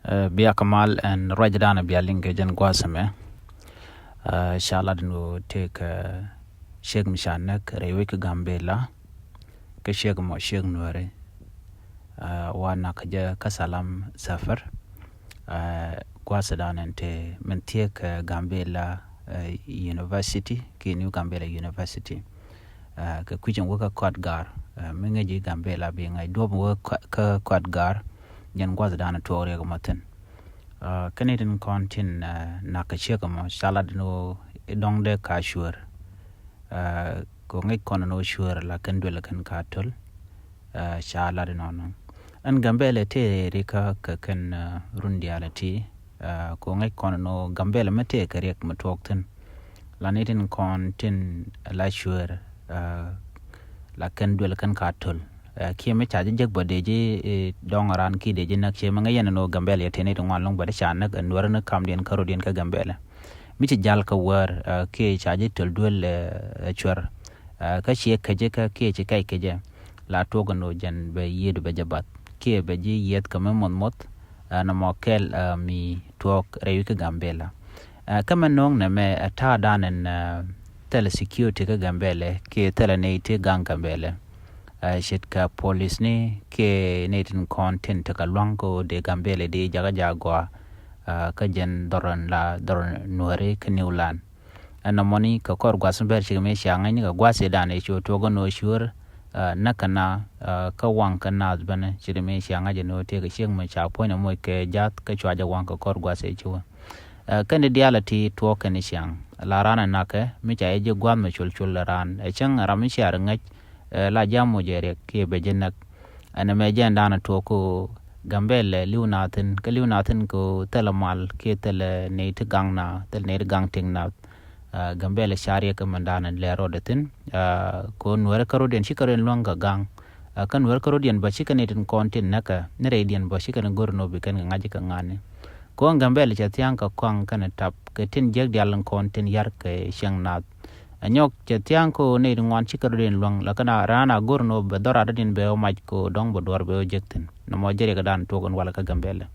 Bia Kamal and Rajdana Bialinga Jan Guasame. Shalad no take Sheikh Mishanek, Rewik Gambela, Kasheg Mo Sheikh Nure, Wanakaja Kasalam Safar, Guasadan and Te Mentiek Gambela University, New Gambela University, Kakujan Waka Quadgar, Mingaji Gambela being I do work Quadgar. Jan was done to Oregomatin. Canadian contin Nakashakamo, salad no dong de cashur, Gongay con no sure la candulacan cattle, Shalad no. And Gambela te Rika can rundiality, Gongay con no Gambela mate correct matokten, Lanatin contin la sure, la candulacan cattle. Kia me charge jak bodeji dong aran ki deji nak che manga yana no gambele tene to long bade chanak and warna kam den karo den ka gambele miti jal ka war ke charge tol duel chwer ka che ka je ka ke che kai ke je la to no jan be yed be jabat ke be ji yed ka mon mot na mokel mi tok rewi ka gambela kama nong na me ta danen tele security ka gambele ke tele ne te gang gambele shitka police ni ke netin content ka longo de gambele de jaga jagwa ka jen doron nuare ka newlan anamoni ka kor gwasun ber shi me shanga ni ka gwase dane cho togo no sure nakana ka wang kana bana shi me shanga je no te ka sheng ma cha point mo ke jat ka chwa ja wang ka kor gwase chuwa kan diality to kan shang la rana naka mi cha je gwam ma chul ran chang ram shi ar ngach la jammo jere ke be jenak ana me jandana to ko gambele liunatin ko telemal ke tele ne te gangna tel ne gang tingna gambele sharia ka mandana le rodatin ko nuwer karo den shikaren longa gang kan wer karo den ba shikanetin content naka ne radian ba shikanen gorno be kan ngaji ka ngane ko gambele chatian ka kwang kan tap ke tin jeg dialan content yar ke shangnat anyok chetiang ko ne ngwan chikarin long lakana rana gorno be dora din be o maj ko dong bo dor be o jekten no mo jere ga dan to gon wala ka gambele